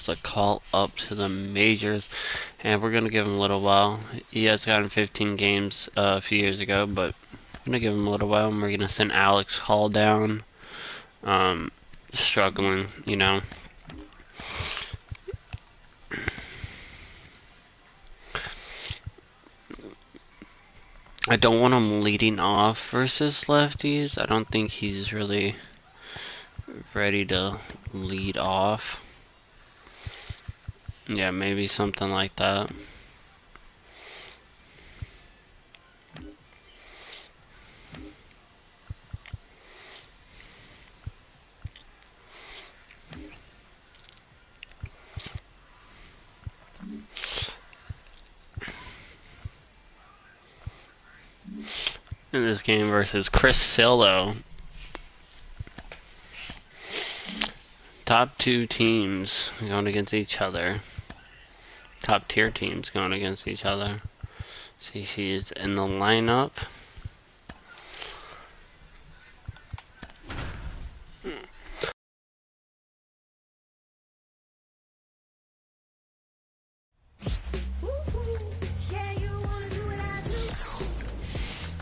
just a call up to the majors, and we're gonna give him a little while. He has gotten 15 games a few years ago, but I'm gonna give him a little while, and we're gonna send Alex Hall down. Struggling, you know. I don't want him leading off versus lefties. I don't think he's really ready to lead off. Yeah, maybe something like that. In this game versus Chris Sale. Top two teams going against each other. Top tier teams going against each other. See, he's in the lineup.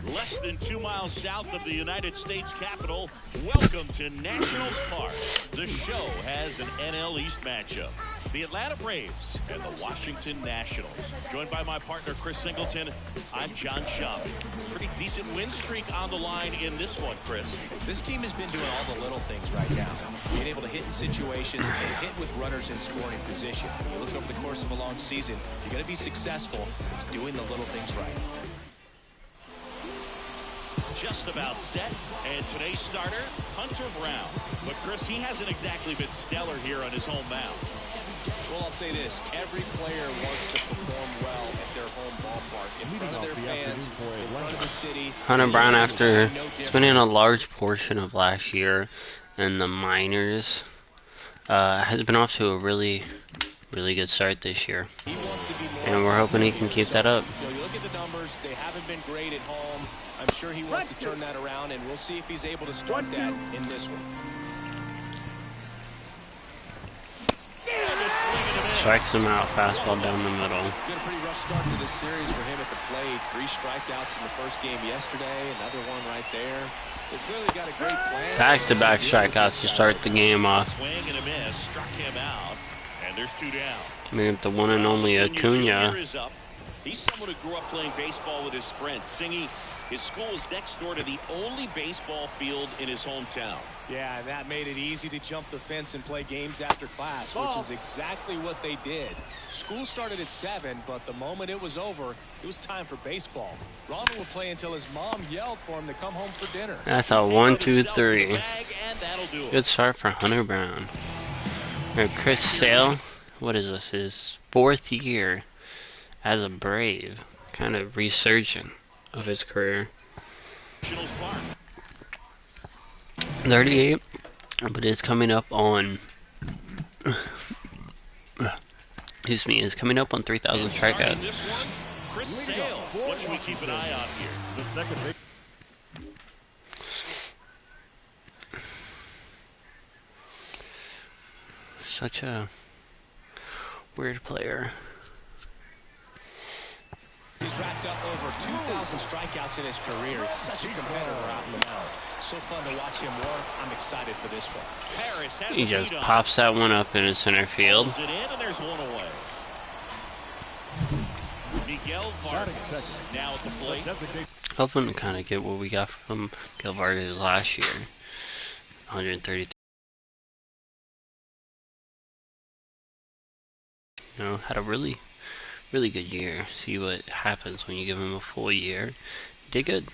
Less than 2 miles south of the United States Capitol, welcome to Nationals Park. The show has an NL East matchup. The Atlanta Braves and the Washington Nationals. Joined by my partner, Chris Singleton, I'm John Schaub. Pretty decent win streak on the line in this one, Chris. This team has been doing all the little things right now. Being able to hit in situations and hit with runners in scoring position. When you look over the course of a long season, you're going to be successful. It's doing the little things right. Just about set, and today's starter, Hunter Brown. But Chris, he hasn't exactly been stellar here on his home mound. Well, I'll say this, every player wants to perform well at their home ballpark, in front of their fans, in front of the city. Hunter Brown, after spending a large portion of last year in the minors, has been off to a really good start this year. And we're hoping he can keep that up. You look at the numbers, they haven't been great at home. I'm sure he wants to turn that around, and we'll see if he's able to start that in this one. Strikes him out, fastball down the middle. Been a pretty rough start to this series for him at the plate. 3 strikeouts in the first game yesterday, another one right there. They clearly got a great plan. Back-to-back strikeouts to start the game off. Swing and a miss, struck him out, and there's 2 down. We have the one and only Acuna. He's someone who grew up playing baseball with his friends. Singy, his school is next door to the only baseball field in his hometown. Yeah, and that made it easy to jump the fence and play games after class, which is exactly what they did. School started at 7, but the moment it was over, it was time for baseball. Ronald would play until his mom yelled for him to come home for dinner. That's a 1, 2, 3. Good start for Hunter Brown. And Chris Sale, what is this? His 4th year as a Brave, kind of resurgent of his career. 38, but it's coming up on excuse me, it's coming up on 3,000 strikeouts. This one, Chris Sale. What should we keep an eye on here? The second big. Such a weird player. He's racked up over 2,000 strikeouts in his career. He's such a competitor out in the mound. So fun to watch him work. I'm excited for this one. Harris has He just pops that one up in his center field. It in, and there's one away. Miguel Vargas now at the plate. Hoping to kind of get what we got from Miguel Vargas last year. 132. You know, had a really good year. See what happens when you give him a full year. Did good.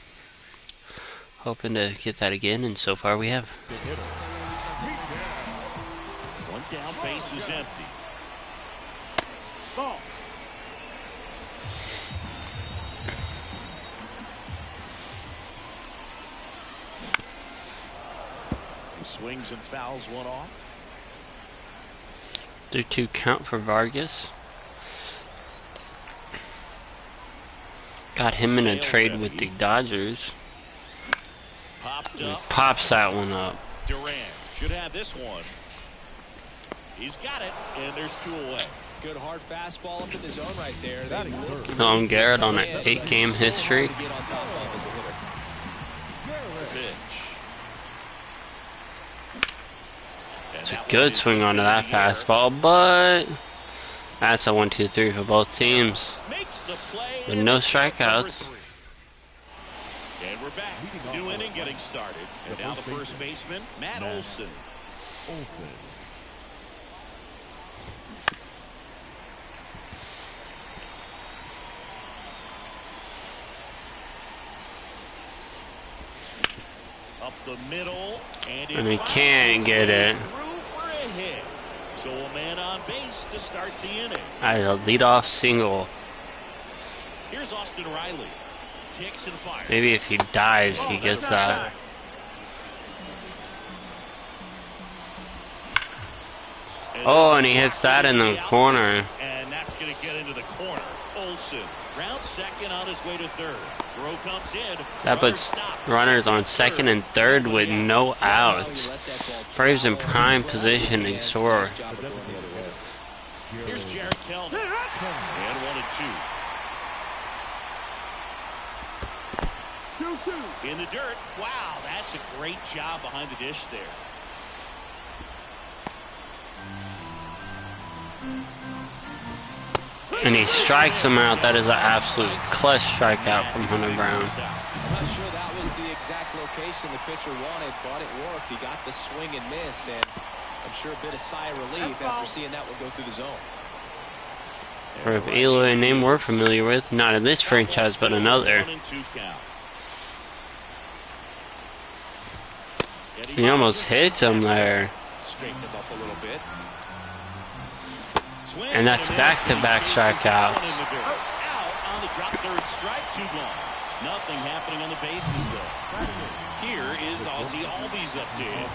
Hoping to get that again, and so far we have. One down, base is empty. Ball. He swings and fouls one off. 3-2 count for Vargas. Got him in a trade with the Dodgers. Popped up. Pops that one up. Durant should have this one. He's got it, and there's 2 away. Good hard fastball up in the zone right there. Nolan Garrett on an 8-game hit streak. It's a good swing onto that fastball, but that's a 1-2-3 for both teams. With no strikeouts. And we're back. New inning getting started. And now the first baseman, Matt Olson. Up the middle, and he can't get it. So a man on base to start the inning. As a leadoff single. Here's Austin Riley. Kicks and fires. Maybe if he dives, he gets that. Oh, and he hits that in the corner. And that's going to get into the corner. Olson, round second on his way to third. Throw comes in. That puts runners on second and third with no outs. Braves in prime position to score. Here's Jared Kelman. And 1-2. In the dirt. Wow, that's a great job behind the dish there. And he strikes him out. That is an absolute clutch strikeout from Hunter Brown. I'm not sure that was the exact location the pitcher wanted, but it worked. He got the swing and miss, and I'm sure a bit of sigh of relief after seeing that one go through the zone. For an Eloy name we're familiar with, not in this franchise, but another. He almost hits him there. Straighten him up a little bit. And that's back-to-back strikeouts. Out on the drop third strike, 2 gone. Nothing happening on the bases though. Here is Ozzie Albies up to him.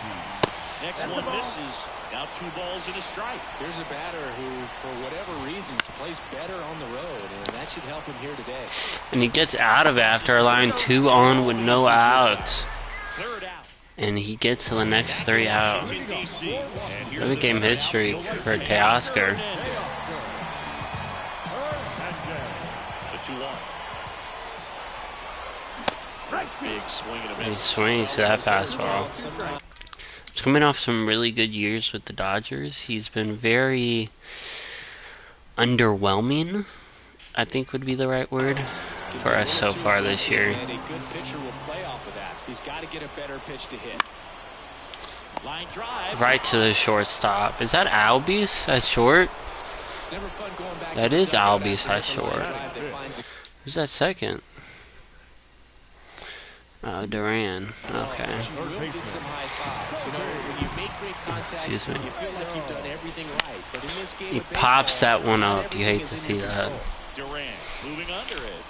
Next one misses. Now 2 balls and a strike. Here's a batter who, for whatever reasons, plays better on the road, and that should help him here today. And he gets out of it after allowing 2 on with no outs. Third out. And he gets to the next 3 out. 7-game hit streak for Teoscar. Big swing and a He miss. swings to that fastball. He's coming off some really good years with the Dodgers. He's been very underwhelming, I think would be the right word, for us so far this year. And a good pitcher will play off of that. He's got to get a better pitch to hit. Line drive. Right to the shortstop. Is that Albies at short? It's never fun going back. That is Albies at short. Who's that second? Oh, Duran. Okay. Excuse me. He pops that one up. You hate to see that. Duran moving under it.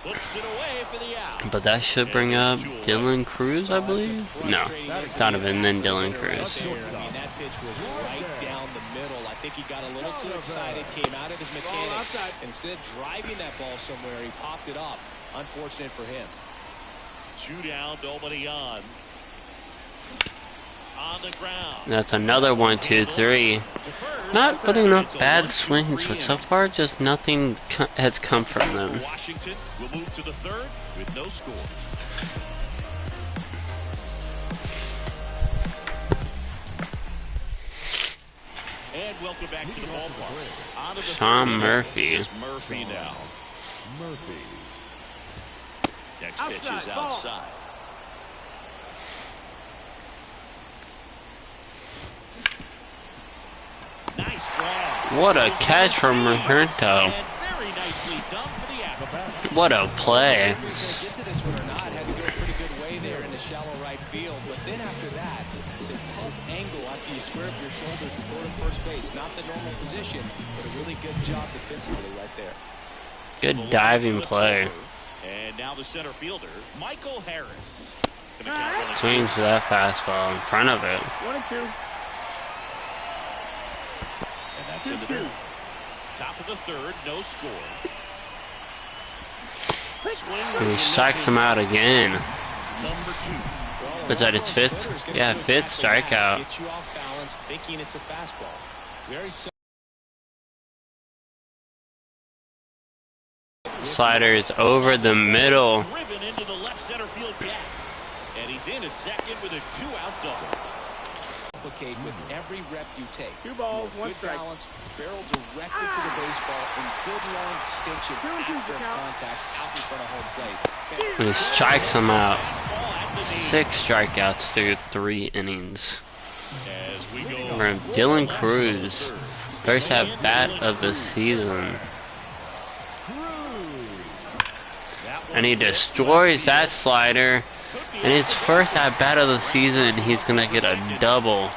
Puts it away for the out. But that should bring up Dylan Cruz, I believe? No. Donovan, then Dylan Cruz. I mean, that pitch was right down the middle. I think he got a little too excited, came out of his mechanics. Instead of driving that ball somewhere, he popped it up. Unfortunate for him. 2 down, nobody on. On the ground. That's another 1-2-3. Not putting up bad swings, but so far just nothing has come from them. Washington will move to the third with no score. And welcome back to the ballpark. On to the Sean third. Murphy. It's Murphy now. Next pitch is outside. Nice grab. What a catch from Roberto. Very nicely done for the Avalanche. What a play. Get to this one or not, had to go a pretty good way there in the shallow right field. But then after that, it's a tough angle after you square up your shoulders to go to first base. Not the normal position, but a really good job defensively right there. Good diving play. And now the center fielder, Michael Harris. Swings to that fastball in front of it. 1-2. And that's in the dirt. Top of the third, no score. And he strikes him out again. Number 2. Was that his fifth? Yeah, fifth strikeout. Get you off balance, thinking it's a fastball. Very Slider is over the middle. Driven into the left center field gap. And he's in at second with a 2-out double. with every rep you take. 2 balls, 1 good strike. balance, barrel directly to the baseball, and good long extension after contact out in front of home plate. And he strikes him out. 6 strikeouts through 3 innings. As we go From Dylan Cruz, first at bat of the season. And he destroys that slider. And his first at bat of the season, he's gonna get a double.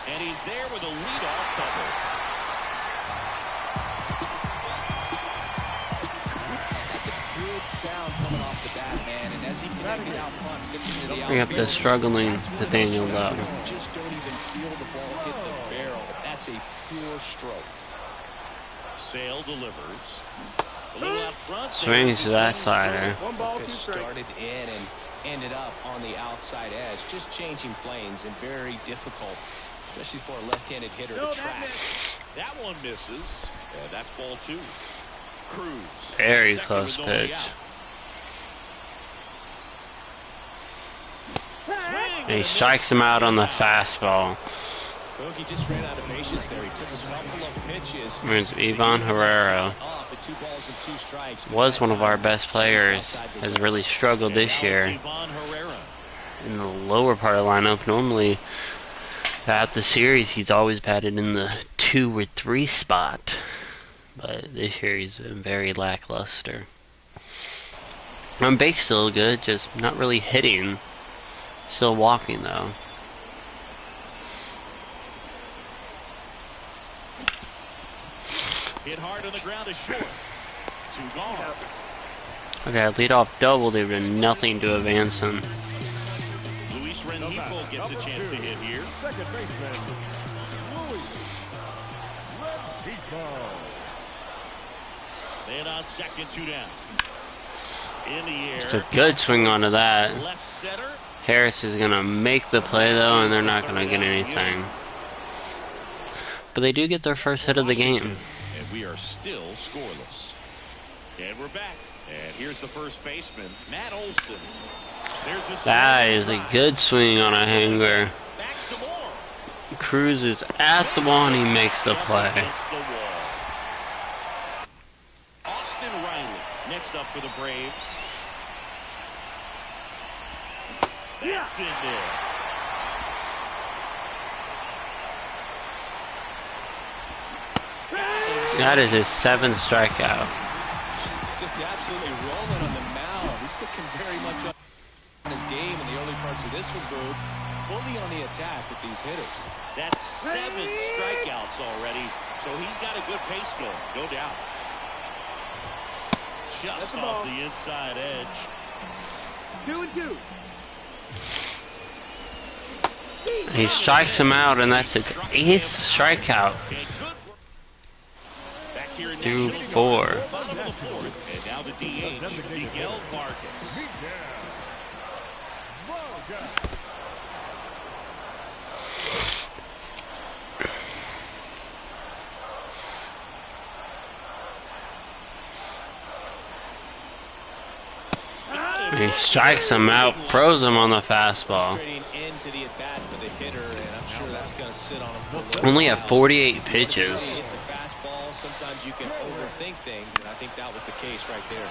And he's there with a leadoff double. That's a good sound coming off the bat, man. And as he connected out front, pitching to the Bring up the struggling Nathaniel Love. just don't even feel the ball hit the barrel. That's a pure stroke. Sale delivers. A little out front. Swings to that slider. 1 ball, 2 Pitch strikes. started in and ended up on the outside edge, just changing planes and very difficult, especially for a left-handed hitter to track. That one misses. And that's ball 2. Cruz. Very second close with nobody pitch. out. And he strikes him out on the fastball. Bogey just ran out of patience there. He took a couple of pitches. Means Ivan Herrera Up at 2 balls and 2 strikes. was one of our best players. Has really struggled this year Ivan Herrera. in the lower part of the lineup. Normally, throughout the series, he's always batted in the 2 or 3 spot. But this year, he's been very lackluster. On base still good, just not really hitting. Still walking though. Hit hard on the ground is short. 2 gone. Okay, leadoff double, they did nothing to advance him. Luis Rengifo gets a chance to hit here. Second baseman, Luis Rengifo. And on second, 2 down. In the air. It's a good swing onto that. Left center. Harris is going to make the play though, and they're not going to get anything. But they do get their first hit of the game. And we are still scoreless. And we're back. And here's the first baseman, Matt Olson. There's a That is a good swing on a hanger. back some more. Cruz is at the wall and he makes the play. Against the wall. Austin Riley next up for the Braves. That's in there. That is his 7th strikeout. Just absolutely rolling on the mound. He's looking very much up on his game in the early parts of this one, Boog. Fully on the attack with these hitters. That's 7 strikeouts already, so he's got a good pace going, no doubt. Just off the inside edge. 2-2. He strikes him out, and that's his 8th strikeout Back here in through Nationals 4. bottom of the 4th, and now the DH, Miguel Vargas. He strikes him out, throws him on the fastball. Straight into the at-bat for the hitter, and I'm sure that's going to sit on him for a little Only while. at 48 When pitches. you hit the fastball, sometimes you can overthink things, and I think that was the case right there.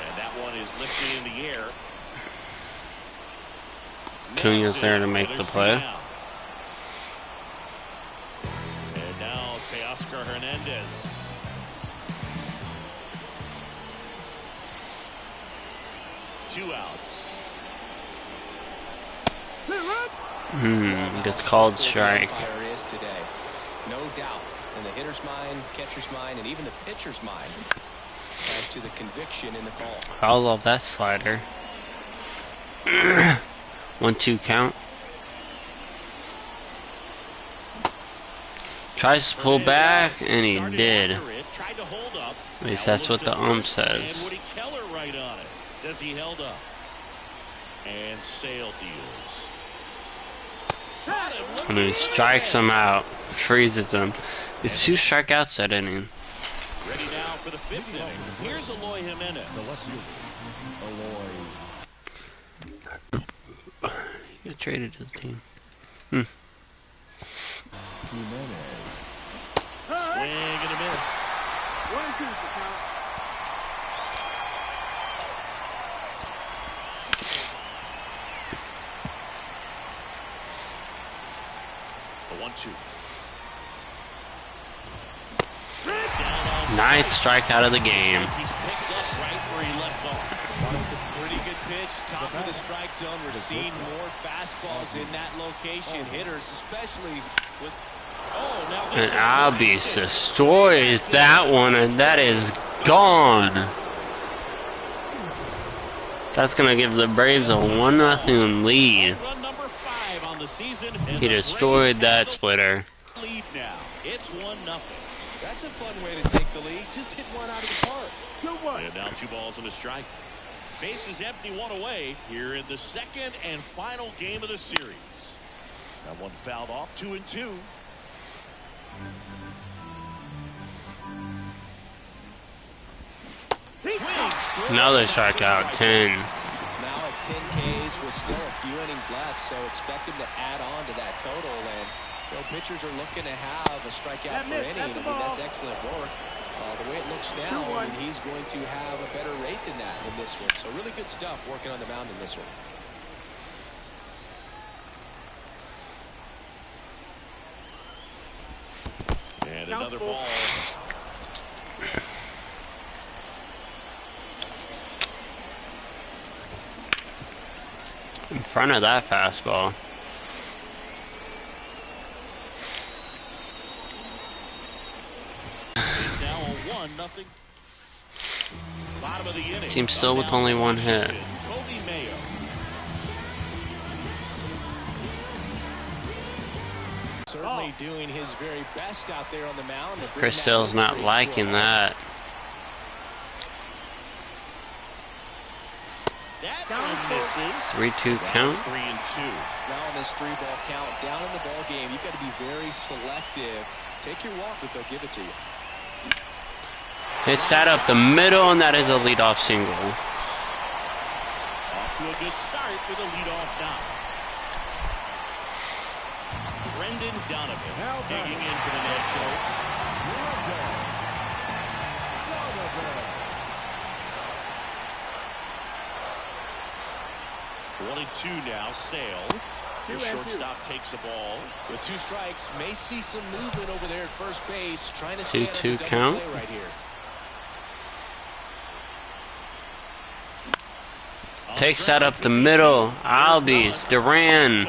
And that one is lifted in the air. Cuna's there to make the play. And now Teoscar Hernandez. Two outs. Gets called strike. Fire is today, no doubt, in the hitter's mind, catcher's mind, and even the pitcher's mind, as to the conviction in the call. Fouls off that slider. 1-2 count. Tries to pull back, and he did. Tried to hold up. At least that's what the ump says. And Woody Keller right on it. Says he held up. And Sale deals. And he strikes him out, freezes him. It's 2 strikeouts that inning. Ready now for the 5th inning. Here's Eloy Jimenez. He got traded to the team. Swing and a miss. 1-2 the count. The 1-2. 9th strikeout of the game. He's picked up right where he left off. That was a pretty good pitch. Top of the strike zone. We're seeing more fastballs in that location. Hitters, especially with. Oh, now this And is Albies destroys that one, and that is gone. That's gonna give the Braves a 1-0 lead. run number 5 on the season. And He the destroyed Braves that have the splitter. lead now. It's 1-0. That's a fun way to take the lead. Just hit one out of the park. 2-1. And now 2 balls and a strike. Bases empty, 1 away here in the 2nd and final game of the series. That one fouled off, 2-2. Another strikeout, 10. Now at 10 Ks with still a few innings left, so expect him to add on to that total. And pitchers are looking to have a strikeout per inning. I mean, that's excellent work. The way it looks now, I mean, he's going to have a better rate than that in this one. So really good stuff working on the mound in this one. And another ball. In front of that fastball. It's now a 1-0. Bottom of the inning. Team still with only 1 hit. Kobe Mayo. Certainly doing his very best out there on the mound. Chris Sale's not liking that. That one misses. 3-2 count. 3-2. Now on this 3-ball count, down in the ball game, you've got to be very selective. Take your walk if they'll give it to you. Hits that up the middle, and that is a leadoff single. Off to a good start with a leadoff knock. Brendan Donovan digging into the Nationals. 1-2 now. Sale. The shortstop takes the ball. With 2 strikes, may see some movement over there at first base. Trying to stay 2-2 out of the count. double play right here. Takes that up the middle. Albies, Duran,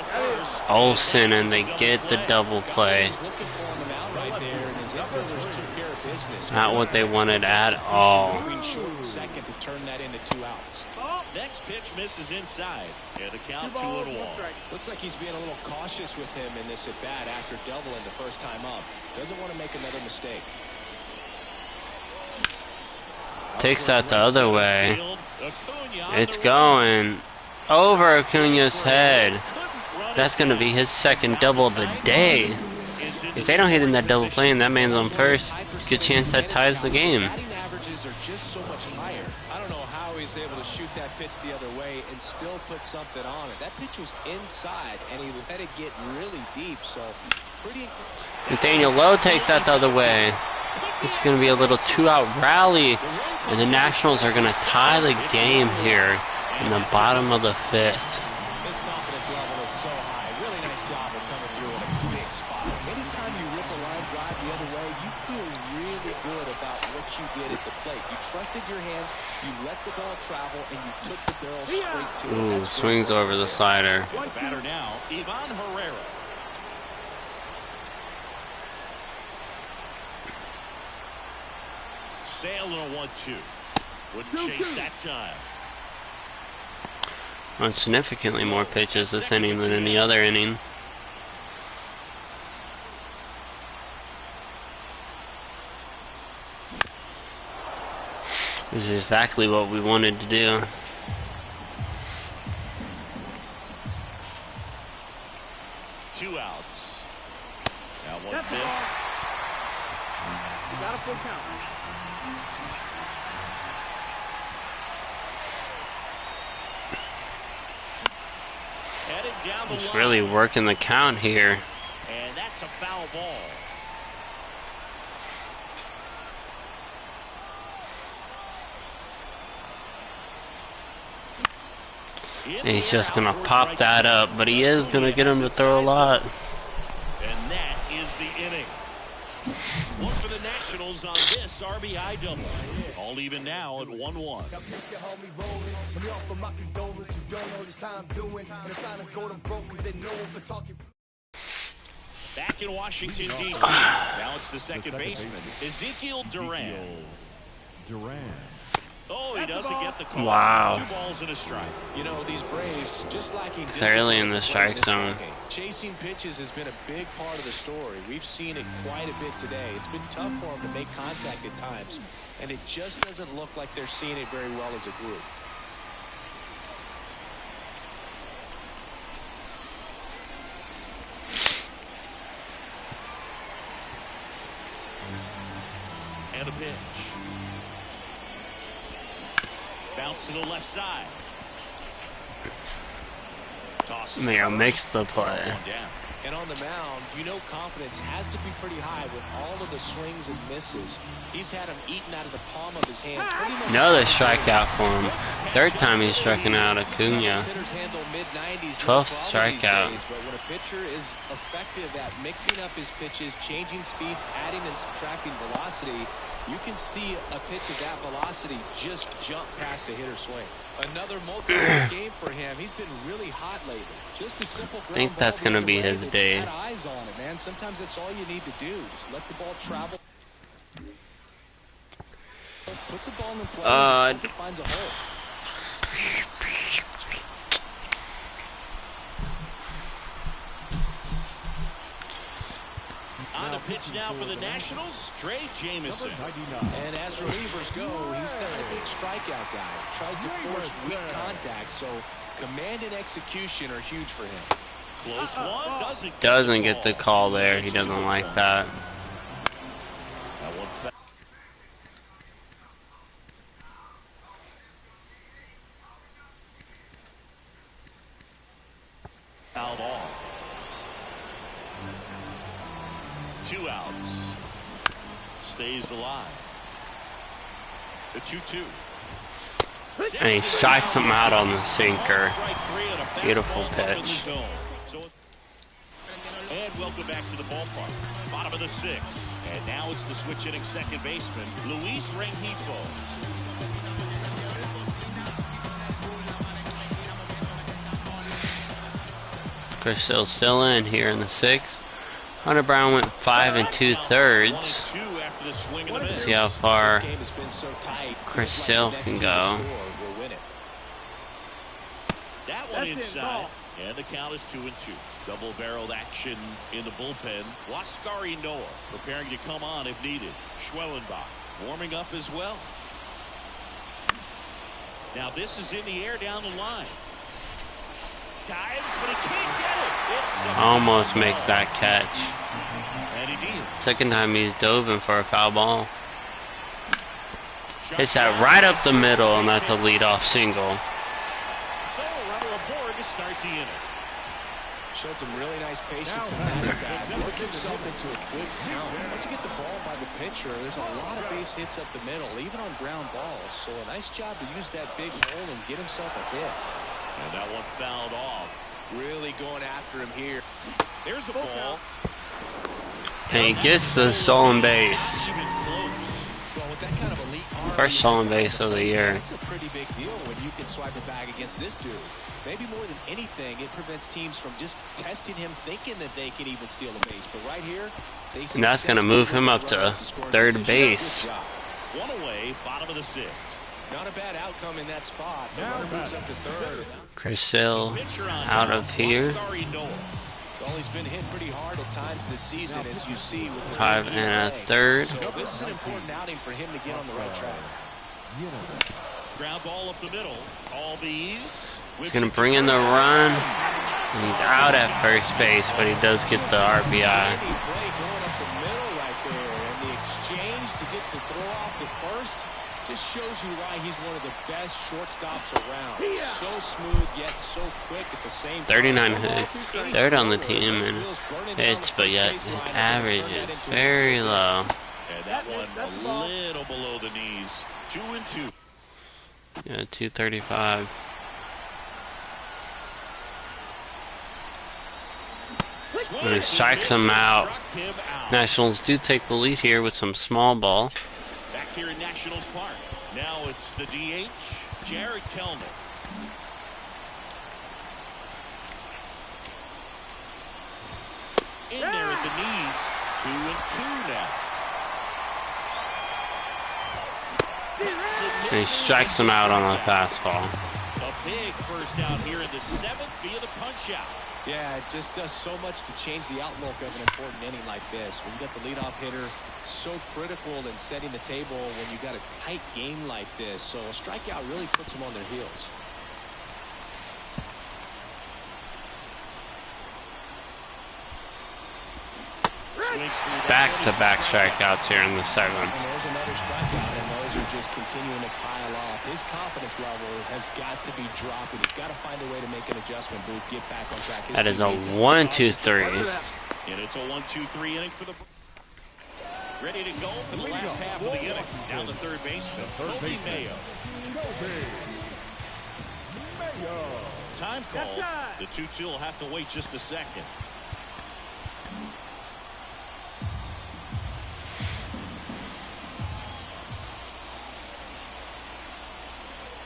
Olsen, and they get the double play. Not what they wanted at all. Second to turn that into 2 outs. Next pitch misses inside. And a count 2-1. Looks like he's being a little cautious with him in this at bat after doubling the first time up. Doesn't want to make another mistake. Takes that the other way. It's going over Acuna's head. That's going to be his 2nd double of the day. If they don't hit in that double play and that man's on first, good chance that ties the game. Batting averages are just so much higher. I don't know how he's able to shoot that pitch the other way and still put something on it. That pitch was inside, and he let it get really deep. So pretty. Nathaniel Lowe takes that the other way. This is going to be a little 2-out rally, and the Nationals are going to tie the game here in the bottom of the 5th. His confidence level is so high. Really nice job of coming through in a big spot. Anytime you rip a line drive the other way, you feel really good about what you did at the plate. You trusted your hands, you let the ball travel, and you took the barrel straight to it. Ooh, swings over the slider. The batter now, Ivan Herrera. Sale in a 1-2. Wouldn't chase that time. On significantly more pitches this inning than any other inning. This is exactly what we wanted to do. Got a full count. Headed down the He's line. really working the count here. And that's a foul ball. And he's just gonna pop that up, but he is gonna get him to throw a lot. And that is the inning. Look for the Nationals on this RBI double. All even now at 1-1. Back in Washington, D.C. Now it's the second baseman, Ezekiel Duran. Oh, he doesn't get the call. Wow. 2 balls and a strike. You know, these Braves just lacking Clearly in the discipline strike zone. Chasing pitches has been a big part of the story. We've seen it quite a bit today. It's been tough for them to make contact at times, and it just doesn't look like they're seeing it very well as a group. And a pitch. Bounce to the left side. Tosses Mayo it makes the first. play. 1 down. And on the mound, you know confidence has to be pretty high with all of the swings and misses. He's had them eaten out of the palm of his hand. Pretty much Another strikeout for him. Third time he's striking out Acuna. 12th strikeout. But when a pitcher is effective at mixing up his pitches, changing speeds, adding and subtracting velocity, you can see a pitch of that velocity just jump past a hitter's swing. Another multi-hit game for him. He's been really hot lately. Just a simple ground I think that's ball gonna being be away, his they've day. got eyes on it, man. Sometimes that's all you need to do. Just let the ball travel. Put the ball in play and just hope it finds a hole. On the pitch now for the Nationals, Trey Jamison. And as relievers go, he's not a big strikeout guy. Tries to force weak contact, so command and execution are huge for him. Close one, Doesn't get the call there. He doesn't like that. That one fouled off. 2 outs. Stays alive. The 2-2. And he strikes him out on the sinker. Beautiful pitch. And welcome back to the ballpark. Bottom of the 6th. And now it's the switch hitting second baseman, Luis Rengifo. Chris Sale's still in here in the 6th. Hunter Brown went 5 2/3. See how far Chris Sale can go. That one inside, and the count is 2-2. Double-barreled action in the bullpen. Waskari Noah preparing to come on if needed. Schwellenbach warming up as well. Now this is in the air down the line. Dives, but he can't get it. Almost makes that catch. And he did. Second time he's dove in for a foul ball. Hits that right up the middle, and that's a leadoff single. So a runner aboard to start the inning. Showed some really nice patience in that at bat. Worked himself into a good count. Once you get the ball by the pitcher, there's a lot of base hits up the middle, even on ground balls. So a nice job to use that big hole and get himself a hit. And that one fouled off. Really going after him here. There's the ball. And he gets the stolen base. Even close. Well, with that kind of elite arm, First stolen base of the year. It's a pretty big deal when you can swipe a bag against this dude. Maybe more than anything, it prevents teams from just testing him, thinking that they can even steal a base. But right here, they And that's going to move him up to third base. One away, bottom of the 6th. Not a bad outcome in that spot. The runner moves up to third. Chris Sale Pitcher on out now, of here. Waskari Noah. Well, he's been hit pretty hard at times this season, as you see. With the 5 ERA. 1/3. So this is an important outing for him to get on the right track. Ground ball up the middle. All these. He's going to bring in the run. And he's out at first base, but he does get the RBI. exchange to get the throw off the first just shows you why he's one of the best shortstops around. So smooth yet so quick at the same time. 39 hits, third on the team in hits, but yet his average is very low. And that one a little below the knees. 2-2. Yeah, 235. When he strikes him out, Nationals do take the lead here with some small ball. Back here in Nationals Park. Now it's the DH, Jared Kelnick. In there at the knees. 2-2 now. And he strikes him out on a fastball. A big first out here in the 7th via the punch out. Yeah, it just does so much to change the outlook of an important inning like this. When you got the leadoff hitter, so critical in setting the table when you got a tight game like this. So a strikeout really puts them on their heels. Back-to-back strikeouts here in the 7th. And there's another strikeout, and those are just continuing to pile off. His confidence level has got to be dropping. He's got to find a way to make an adjustment, Booth, get back on track. That is a 1-2-3. And it's a 1-2-3 inning for the... Ready to go for the last half of the inning. Down the third baseman, Kobe Mayo. Time call. The 2-2 will have to wait just a second.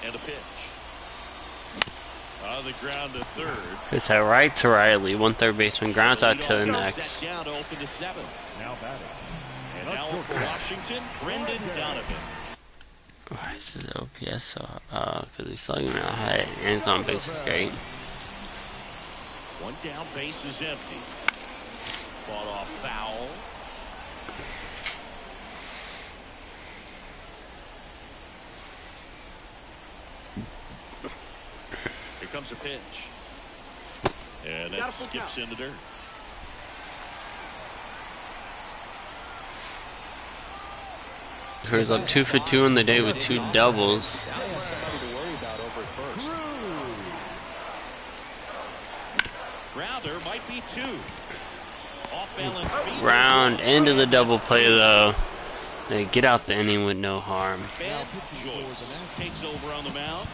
And a pitch. On the ground to third. It's a right to Riley. One third baseman grounds out to the next. Down to open to 7. Now batting. And now for Washington, Brendan Donovan. Why is his OPS so? Because he's slugging real high and his on base is great. One down, base is empty. Fought off foul. Here comes a pitch. And that skips in the dirt. He's up 2 for 2 in the day with 2 doubles. Now he has somebody to worry about over at first. Grounder might be 2. Off balance feet. Round into the double play though. They get out the inning with no harm. Ben Joyce takes over on the mound.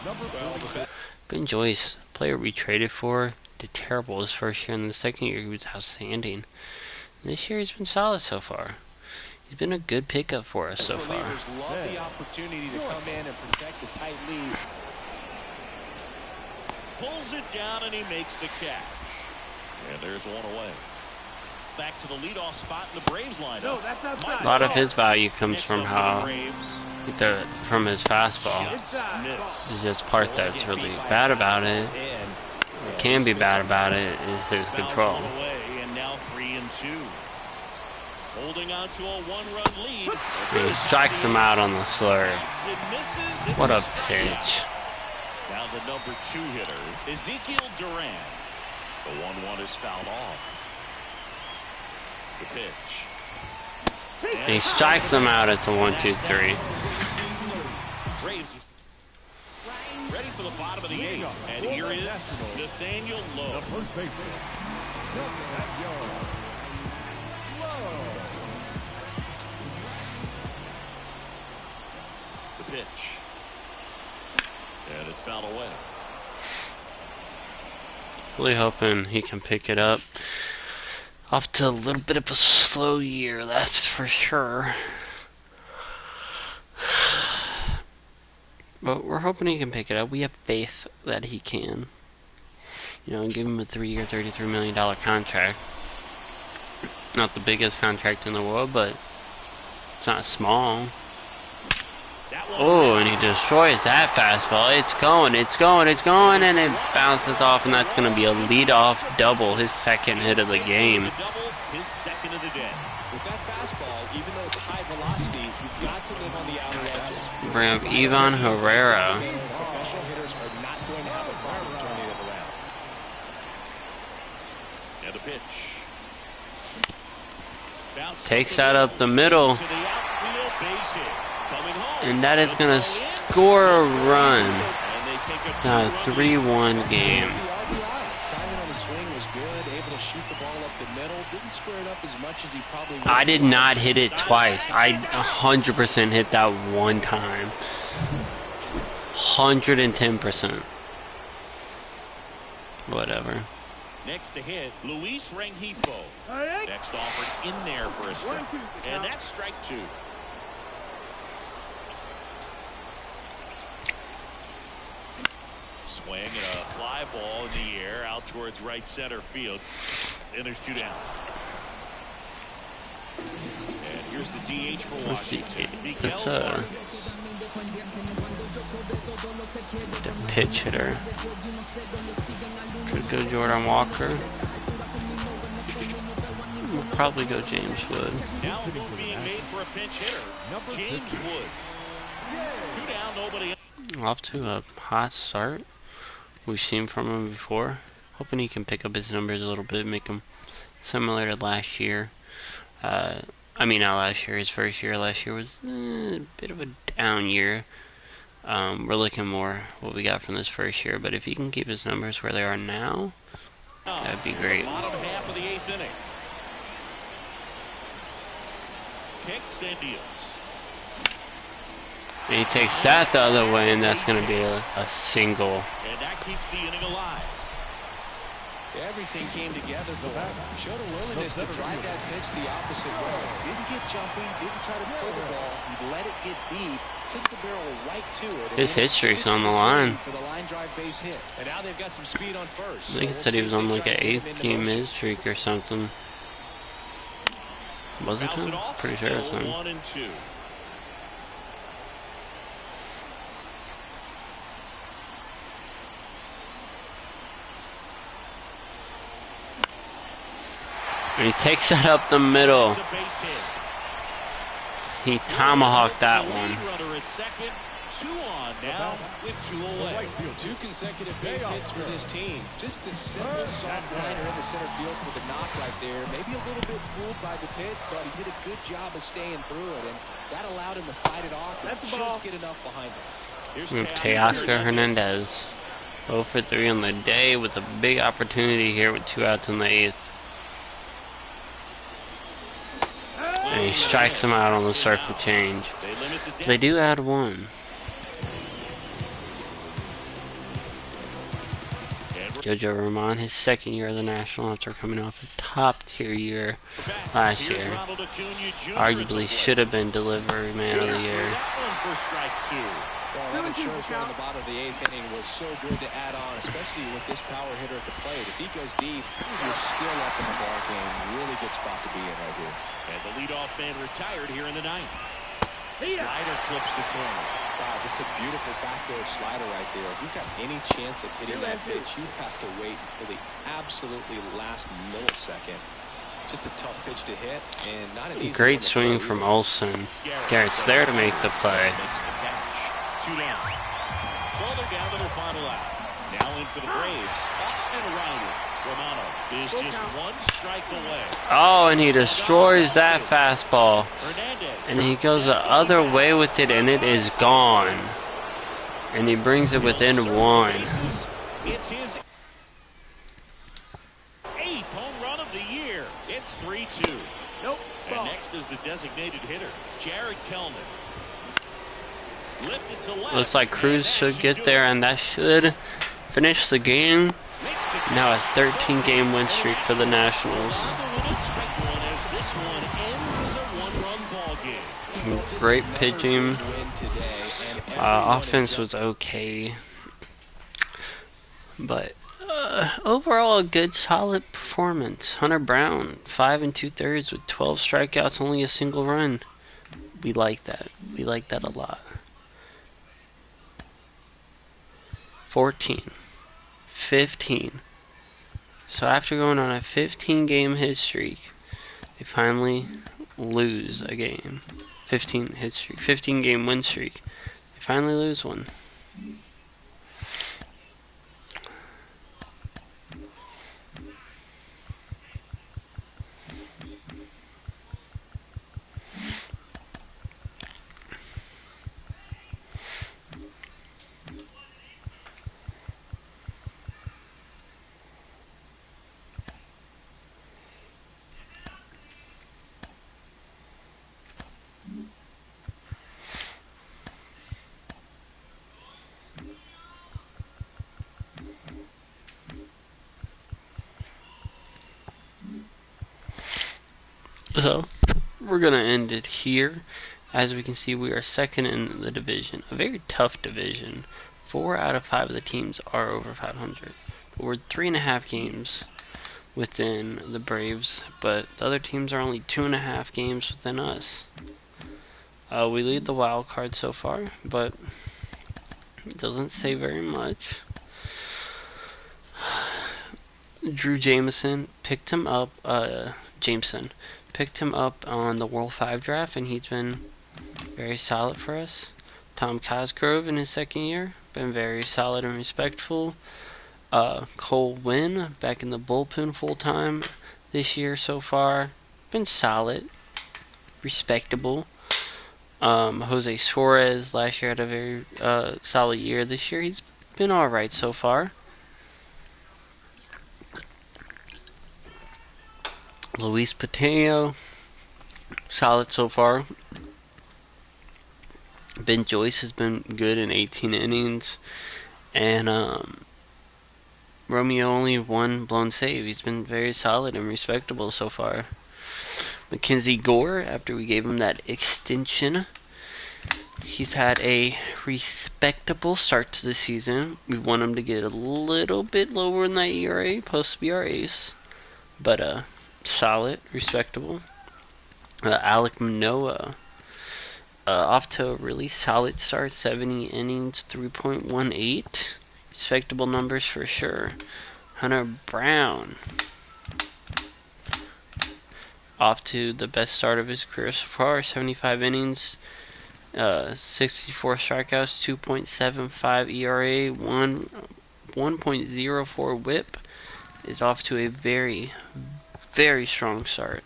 Ben Joyce, player we traded for, did terrible his first year, and the second year he was outstanding. And this year he's been solid so far. He's been a good pickup for us so far. Relievers love the opportunity to come in and protect the tight lead. Pulls it down and he makes the catch. And there's one away. Back to the leadoff spot in the Braves lineup. No, that's outside. A lot of his value comes from Next up how for the Braves. from his fastball. It's just part that's really bad about it. What can be bad about it is his control. And now 3-2. Holding on to a 1-run lead. He strikes him out on the slur. What a pitch. Now the number 2 hitter, Ezekiel Duran. The 1-1 is fouled off. The pitch. And he strikes him out. It's a 1-2-3. Braves ready for the bottom of the 8th. And here is Nathaniel Lowe. The pitch. And it's fouled away. Really hoping he can pick it up. Off to a little bit of a slow year, that's for sure. But we're hoping he can pick it up. We have faith that he can. You know, and give him a 3-year, $33 million contract. Not the biggest contract in the world, but it's not small. Oh, and he destroys that fastball. It's going, and it bounces off, and that's going to be a leadoff double, his second hit of the game. His second of the day. With that fastball, even though it's high velocity, you've got to live on the outer edges. Bring up Ivan Herrera. Professional hitters are not going to have a problem turning it around. And the pitch. Takes that up the middle. To the outfield And that is going to score a run. Now 3-1 game. I did not hit it twice. I 100% hit that one time. 110%. Whatever. Next to hit, Luis Rengifo. Next offered in there for a strike. And that's strike 2. Swing and a fly ball in the air out towards right center field. And there's 2 down. And here's the DH for Washington. That's the pitch hitter. Could go Jordan Walker. We'll probably go James Wood. Now a move being made for a pinch hitter. James Wood. 2 down, nobody. Off to a hot start. We've seen from him before. Hoping he can pick up his numbers a little bit, make him similar to last year. I mean, not last year, his first year. Last year was a bit of a down year. We're looking more what we got from this first year, but if he can keep his numbers where they are now, that'd be great. Bottom half of the 8th inning. Kicks and deals. And he takes that the other way, and that's going to be a single. And that keeps the inning alive. Everything came together for him. Showed a willingness to drive that pitch the opposite way. Didn't get jumpy, didn't try to pull the ball. He let it get deep, took the barrel right to it. His hit streak's on the line. For the line drive base hit. And now they've got some speed on first. I think it said he was on like an 8th game hit streak or something. Was it him? Pretty sure it's him. 1 and 2. And he takes that up the middle. He tomahawked that one. Runner at second, 2 on now with 2 away. 2 consecutive base hits for this team. Just a simple soft liner in the center field for the knock right there. Maybe a little bit fooled by the pitch, but he did a good job of staying through it, and that allowed him to fight it off and just get enough behind him. Here's Teoscar Hernandez. 0 for 3 on the day with a big opportunity here with 2 outs in the 8th. And he strikes him out on the circle change. They do add 1. Jojo Ramon, his 2nd year of the National after coming off a top-tier year last year. Arguably should have been Delivery Man of the Year. Well, that shows right in the bottom of the 8th inning was so good to add on, especially with this power hitter at the plate. If he goes deep, you're still up in the ball game. Really good spot to be in right here. And the leadoff man retired here in the 9th. Slider clips the corner. Wow, just a beautiful backdoor slider right there. If you've got any chance of hitting that pitch, you have to wait until the absolutely last millisecond. Just a tough pitch to hit, and not an easy Great swing from Olsen. Garrett's there to make the play. 2 down. So they're down to their final out. Now in for the Braves, Austin Riley. Romano is just 1 strike away. Oh, and he destroys that fastball. And he goes the other way with it, and it is gone. And he brings it within 1. It's his 8th home run of the year. It's 3-2. Nope. And next is the designated hitter, Jared Kellman. Looks like Cruz should get there, and that should finish the game. Now a 13-game win streak for the Nationals. Great pitching. Offense was okay, but overall a good solid performance. Hunter Brown 5 2/3 with 12 strikeouts, only a single run. We like that. We like that a lot. 14, 15. So after going on a 15-game hit streak, they finally lose a game. 15 hit streak, 15-game win streak. They finally lose one. So we're gonna end it here. As we can see, we are second in the division, a very tough division. 4 out of 5 of the teams are over 500. But we're 3.5 games within the Braves, but the other teams are only 2.5 games within us. We lead the wild card so far, but it doesn't say very much. Drew Jameson picked him up. Jameson picked him up on the World 5 draft, and he's been very solid for us. Tom Cosgrove in his second year, been very solid and respectful. Cole Winn back in the bullpen full time this year so far, been solid, respectable. Jose Suarez last year had a very solid year. This year he's been alright so far. Luis Patino, solid so far. Ben Joyce has been good in 18 innings. And Romeo only one blown save. He's been very solid and respectable so far. Mackenzie Gore, after we gave him that extension, he's had a respectable start to the season. We want him to get a little bit lower in that ERA, supposed to be our ace. But solid, respectable. Alec Manoah, off to a really solid start, 70 innings, 3.18. Respectable numbers for sure. Hunter Brown, off to the best start of his career so far, 75 innings, 64 strikeouts, 2.75 ERA, 1.04 whip. Is off to a very, very strong start.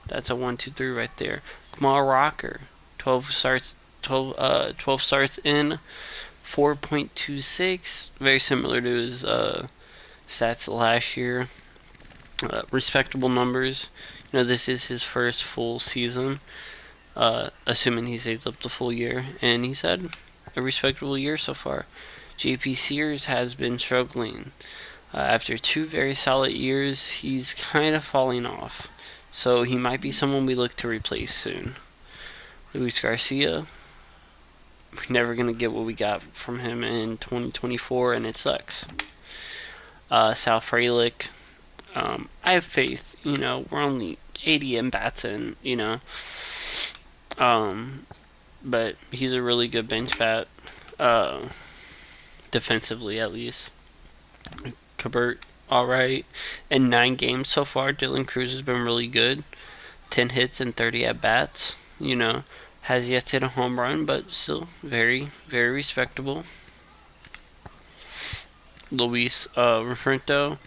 That's a 1-2-3 right there. Kamal Rocker, 12 starts in, 4.26, very similar to his stats last year. Respectable numbers. You know, this is his first full season, assuming he stays up the full year, and he's had a respectable year so far. JP Sears has been struggling. After 2 very solid years, he's kind of falling off. So he might be someone we look to replace soon. Luis Garcia, we're never going to get what we got from him in 2024, and it sucks. Sal Frelick, I have faith. You know, we're only 80 in-bats in, you know. But he's a really good bench bat, defensively at least. Kabert, alright. In 9 games so far, Dylan Cruz has been really good. 10 hits and 30 at-bats. You know, has yet to hit a home run, but still very, very respectable. Luis Refrento,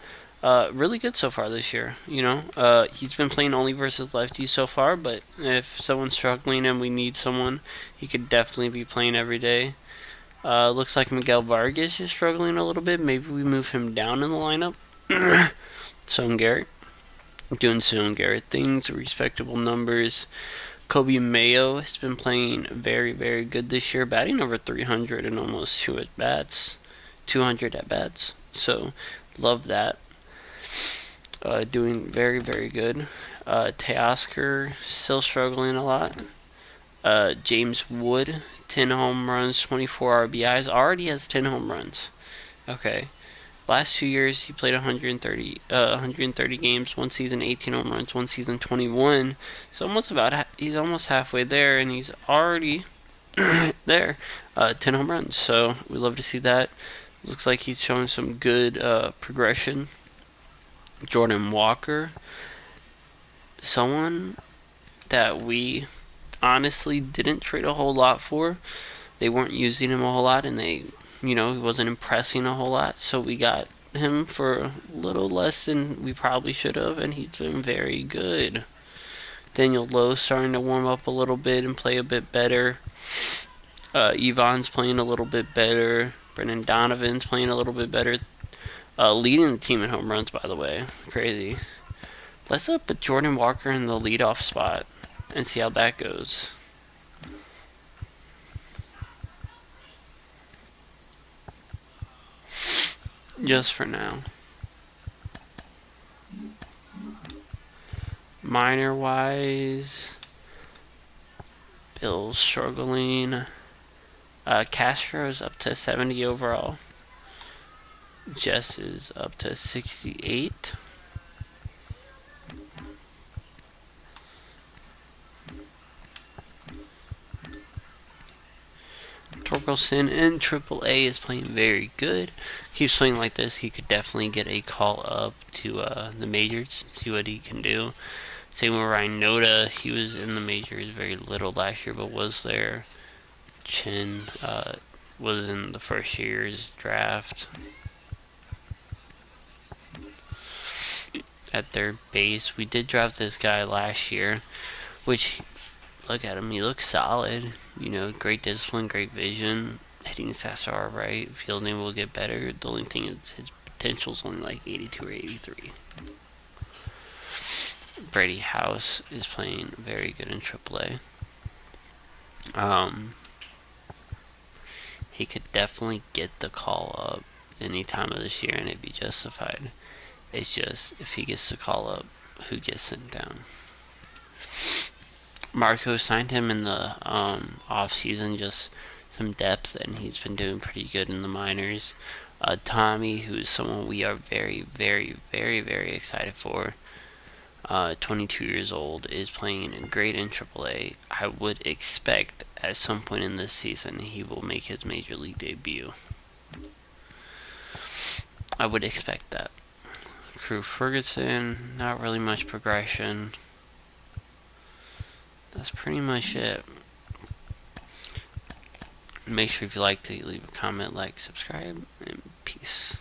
really good so far this year. You know, he's been playing only versus lefties so far, but if someone's struggling and we need someone, he could definitely be playing every day. Looks like Miguel Vargas is struggling a little bit. Maybe we move him down in the lineup. Son Garrett, doing Son Garrett things, respectable numbers. Kobe Mayo has been playing very, very good this year, batting over 300 and almost 200 at bats. So, love that. Doing very, very good. Teoscar still struggling a lot. James Wood, 10 home runs, 24 RBIs. Already has 10 home runs. Okay. Last 2 years, he played 130 games. One season, 18 home runs. One season, 21. So he's almost halfway there, and he's already there. 10 home runs. So we love to see that. Looks like he's showing some good progression. Jordan Walker, someone that we honestly didn't trade a whole lot for. They weren't using him a whole lot, and he wasn't impressing a whole lot, so we got him for a little less than we probably should have, and he's been very good. Daniel Lowe starting to warm up a little bit and play a bit better. Yvonne's playing a little bit better. Brendan Donovan's playing a little bit better. Leading the team in home runs, by the way. Crazy. Let's put Jordan Walker in the leadoff spot and see how that goes. Just for now. minor wise, Bill's struggling. Castro's up to 70 overall. Jess is up to 68. Torkelson in AAA is playing very good. Keeps playing like this, he could definitely get a call up to the majors, see what he can do. Same with Ryan Noda, he was in the majors very little last year, but was there. Chin was in the first year's draft. At third base, we did draft this guy last year, which, look at him, he looks solid. You know, great discipline, great vision. Hitting stats are alright. Fielding will get better. The only thing is his potential's only like 82 or 83. Brady House is playing very good in AAA. He could definitely get the call up any time of this year and it'd be justified. It's just, if he gets the call up, who gets sent down? Marco signed him in the off season, just some depth, and he's been doing pretty good in the minors. Tommy, who's someone we are very, very, very, very excited for, 22 years old, is playing great in AAA. I would expect at some point in this season he will make his major league debut. I would expect that. Crew Ferguson, not really much progression. That's pretty much it. Make sure if you like to leave a comment, like, subscribe, and peace.